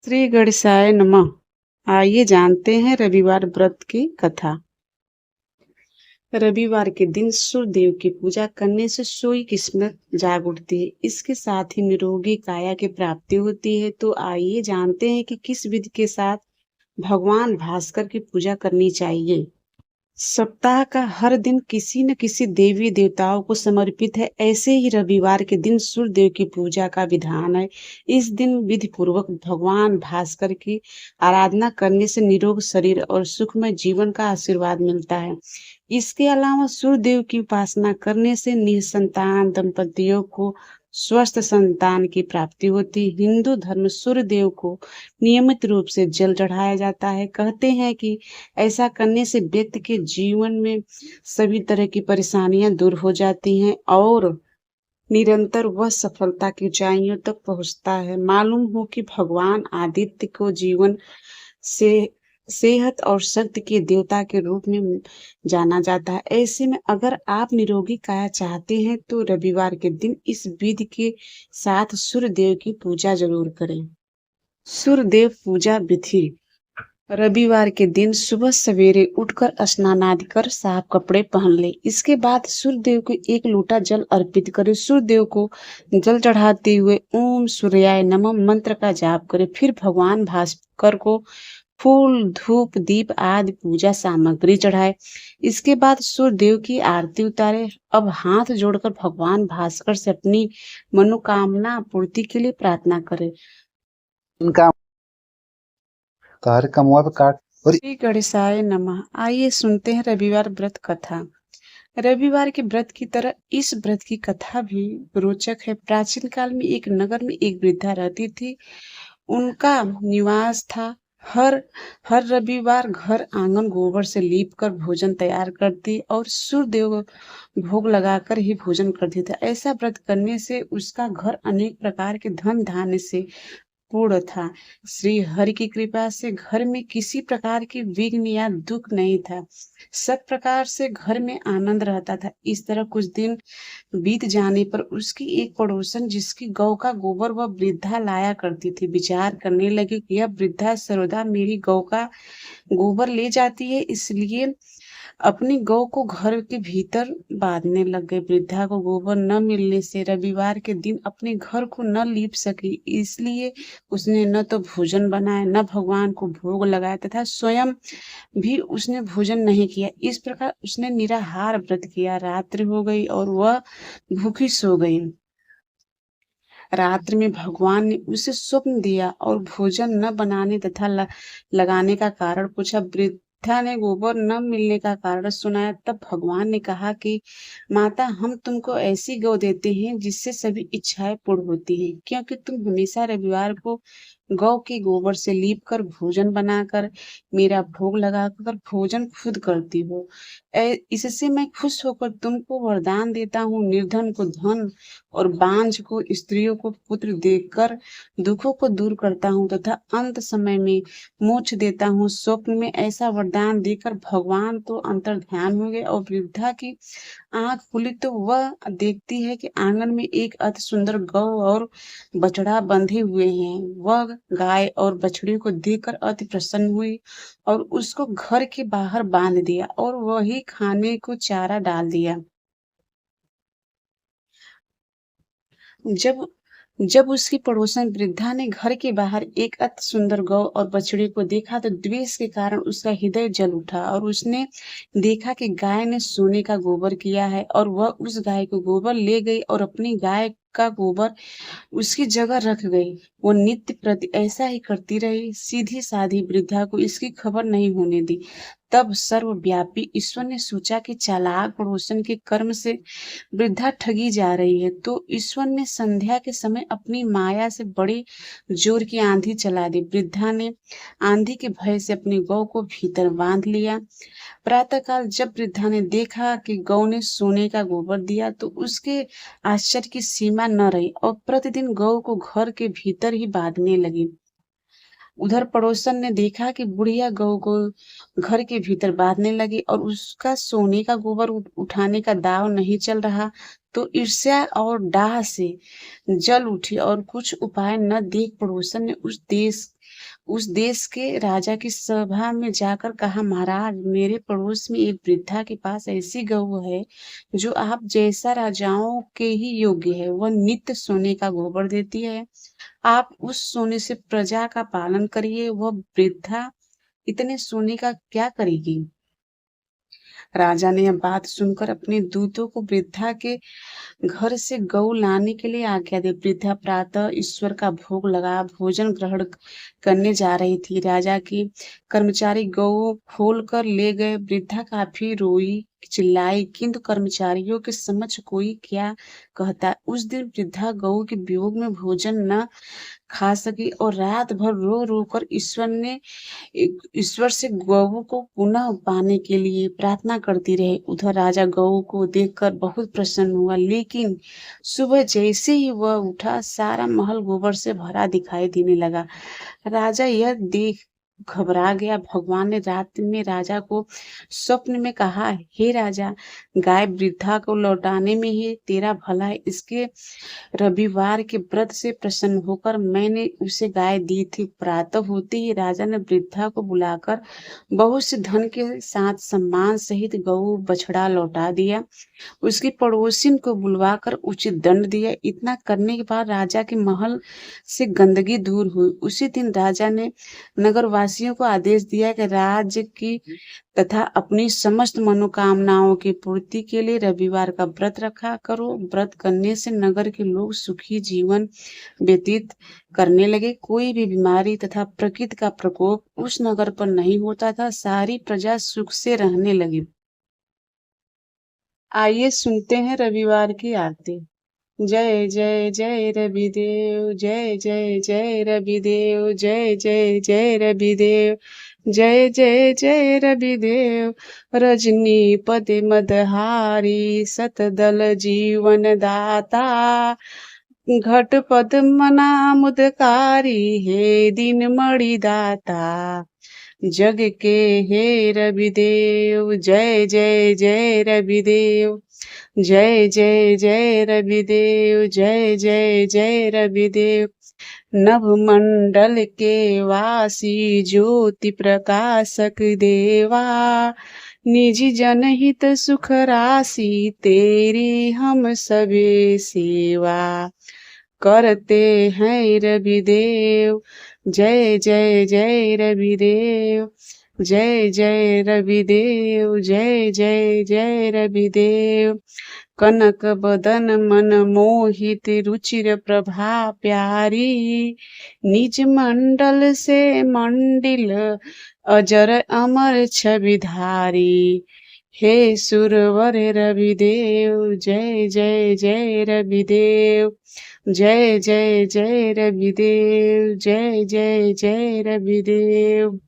श्री गणेशाय नमः। आइए जानते हैं रविवार व्रत की कथा। रविवार के दिन सूर्य देव की पूजा करने से सोई किस्मत जाग उठती है। इसके साथ ही निरोगी काया की प्राप्ति होती है। तो आइए जानते हैं कि किस विधि के साथ भगवान भास्कर की पूजा करनी चाहिए। सप्ताह का हर दिन किसी न किसी देवी देवताओं को समर्पित है। ऐसे ही रविवार के दिन सूर्य देव की पूजा का विधान है। इस दिन विधि पूर्वक भगवान भास्कर की आराधना करने से निरोग शरीर और सुखमय जीवन का आशीर्वाद मिलता है। इसके अलावा सूर्य देव की उपासना करने से निसंतान दंपतियों को स्वस्थ संतान की प्राप्ति होती है। हिंदू धर्म सूर्य देव को नियमित रूप से जल चढ़ाया जाता है। कहते हैं कि ऐसा करने से व्यक्ति के जीवन में सभी तरह की परेशानियां दूर हो जाती हैं और निरंतर वह सफलता की ऊंचाइयों तक पहुंचता है। मालूम हो कि भगवान आदित्य को जीवन से सेहत और शक्ति के देवता के रूप में जाना जाता है। ऐसे में अगर आप निरोगी काया चाहते हैं तो रविवार के दिन इस विधि के साथ सूर्य देव की पूजा जरूर करें। सूर्य देव पूजा विधि। रविवार के दिन सुबह सवेरे उठकर स्नान आदि कर साफ कपड़े पहन ले। इसके बाद सूर्य देव को एक लोटा जल अर्पित करें। सूर्य देव को जल चढ़ाते हुए ओम सूर्याय नमः मंत्र का जाप करें। फिर भगवान भास्कर को फूल धूप दीप आदि पूजा सामग्री चढ़ाए। इसके बाद सूर्य देव की आरती उतारे। अब हाथ जोड़कर भगवान भास्कर से अपनी मनोकामना पूर्ति के लिए प्रार्थना करें। इनका कार्यक्रम हुआ पे काट और श्री गणेशाय नमः। आइए सुनते हैं रविवार व्रत कथा। रविवार के व्रत की तरह इस व्रत की कथा भी रोचक है। प्राचीन काल में एक नगर में एक वृद्धा रहती थी। उनका निवास था। हर हर रविवार घर आंगन गोबर से लीप कर भोजन तैयार करती और सूर्य देव भोग लगाकर ही भोजन करती थी। ऐसा व्रत करने से उसका घर अनेक प्रकार के धन धान्य से पूर्ण था। श्री हरि की कृपा से घर में किसी प्रकार की विघ्न या दुख नहीं था। सब प्रकार से घर में आनंद रहता था। इस तरह कुछ दिन बीत जाने पर उसकी एक पड़ोसन जिसकी गौ का गोबर वह वृद्धा लाया करती थी विचार करने लगी कि यह वृद्धा सर्वदा मेरी गौ का गोबर ले जाती है, इसलिए अपनी गौ को घर के भीतर बांधने लग गए। वृद्धा को गोबर न मिलने से रविवार के दिन अपने घर को न लीप सकी, इसलिए उसने न तो भोजन बनाया न भगवान को भोग लगाया तथा स्वयं भी उसने भोजन नहीं किया। इस प्रकार उसने निराहार व्रत किया। रात्रि हो गई और वह भूखी सो गई। रात्रि में भगवान ने उसे स्वप्न दिया और भोजन न बनाने तथा लगाने का कारण पूछा। वृद्धा ने गोबर न मिलने का कारण सुनाया। तब भगवान ने कहा कि माता, हम तुमको ऐसी गौ देते हैं जिससे सभी इच्छाएं पूर्ण होती हैं, क्योंकि तुम हमेशा रविवार को गौ के गोबर से लीप कर भोजन बनाकर मेरा भोग लगाकर भोजन खुद करती हो। इससे मैं खुश होकर तुमको वरदान देता हूँ। निर्धन को धन और बांझ को स्त्रियों को पुत्र देकर दुखों को दूर करता हूँ तथा अंत समय में मोक्ष देता हूँ। स्वप्न में ऐसा वरदान देकर भगवान तो अंतर ध्यान हो गए और वृद्धा की आंख खुली तो वह देखती है कि आंगन में एक अति सुंदर गौ और बछड़ा बंधे हुए हैं। वह गाय और बछड़ी को देखकर अति प्रसन्न हुई और उसको घर के बाहर बांध दिया और वही खाने को चारा डाल दिया। जब जब उसकी पड़ोसन वृद्धा ने घर के बाहर एक अति सुंदर गौ और बछड़े को देखा तो द्वेष के कारण उसका हृदय जल उठा और उसने देखा कि गाय ने सोने का गोबर किया है और वह उस गाय को गोबर ले गई और अपनी गाय का गोबर उसकी जगह रख गई। वो नित्य प्रति ऐसा ही करती रही। सीधी साधी वृद्धा को इसकी खबर नहीं होने दी। तब सर्वव्यापी ईश्वर ने सोचा कि चालाक पड़ोसन के कर्म से वृद्धा ठगी जा रही है, तो ईश्वर ने संध्या के समय अपनी माया से बड़ी जोर की आंधी चला दी। वृद्धा ने आंधी के भय से अपनी गौ को भीतर बांध लिया। प्रातःकाल जब वृद्धा ने देखा कि गौ ने सोने का गोबर दिया तो उसके आश्चर्य की सीमा न रही और प्रतिदिन गौ को घर के भीतर ही बांधने लगी। उधर पड़ोसन ने देखा कि बुढ़िया गौ को घर के भीतर बांधने लगी और उसका सोने का गोबर उठाने का दाव नहीं चल रहा, तो ईर्ष्या और डाह से जल उठी और कुछ उपाय न देख पड़ोसन ने उस देश उस देश के राजा की सभा में जाकर कहा, महाराज, मेरे पड़ोस में एक वृद्धा के पास ऐसी गऊ है जो आप जैसा राजाओं के ही योग्य है। वह नित्य सोने का गोबर देती है। आप उस सोने से प्रजा का पालन करिए। वह वृद्धा इतने सोने का क्या करेगी? राजा ने यह बात सुनकर अपने दूतों को वृद्धा के घर से गऊ लाने के लिए आज्ञा दी। वृद्धा प्रातः ईश्वर का भोग लगा भोजन ग्रहण करने जा रही थी। राजा की कर्मचारी गऊ खोल कर ले गए। वृद्धा काफी रोई, चिल्लाई, किंतु कर्मचारियों के समक्ष कोई क्या कहता। उस दिन वृद्धा गऊ के वियोग में भोजन न खा सकी और रात भर रो रो कर ईश्वर से गऊ को पुनः पाने के लिए प्रार्थना करती रही। उधर राजा गऊ को देखकर बहुत प्रसन्न हुआ, लेकिन सुबह जैसे ही वह उठा, सारा महल गोबर से भरा दिखाई देने लगा। राजा यह देख घबरा गया। भगवान ने रात में राजा को स्वप्न में कहा, हे राजा, गाय वृद्धा को लौटाने में ही तेरा भला है। इसके रविवार के व्रत से प्रसन्न होकर मैंने उसे गाय दी थी। प्रातः होते ही राजा ने वृद्धा को बुलाकर बहुत से धन के साथ सम्मान सहित गऊ बछड़ा लौटा दिया। उसकी पड़ोसिन को बुलवाकर उचित दंड दिया। इतना करने के बाद राजा के महल से गंदगी दूर हुई। उसी दिन राजा ने नगरवासियों को आदेश दिया कि राज्य की तथा अपनी समस्त मनोकामनाओं की पूर्ति के लिए रविवार का व्रत रखा करो। व्रत करने से नगर के लोग सुखी जीवन व्यतीत करने लगे। कोई भी बीमारी तथा प्रकृति का प्रकोप उस नगर पर नहीं होता था। सारी प्रजा सुख से रहने लगी। आइए सुनते हैं रविवार की आरती। जय जय जय रविदेव, जय जय जय रविदेव, जय जय जय रविदेव, जय जय जय रविदेव। रजनी पद मदहारी, सतदल जीवन दाता, घट पद मना मुदकारी, हे दिन मणि दाता। जग के हे रविदेव, जय जय जय रविदेव, जय जय जय रविदेव, जय जय जय रविदेव। नभ मंडल के वासी, ज्योति प्रकाशक देवा, निज जनहित सुख राशि, तेरी हम सबे सेवा करते हैं रविदेव। जय जय जय रविदेव, जय जय रविदेव, जय जय जय रविदेव। कनक बदन मन मोहित, रुचिर प्रभा प्यारी, निज मंडल से मंडिल, अजर अमर छविधारी। हे सुरवर रविदेव, जय जय जय रविदेव, जय जय जय रविदेव, जय जय जय रविदेव।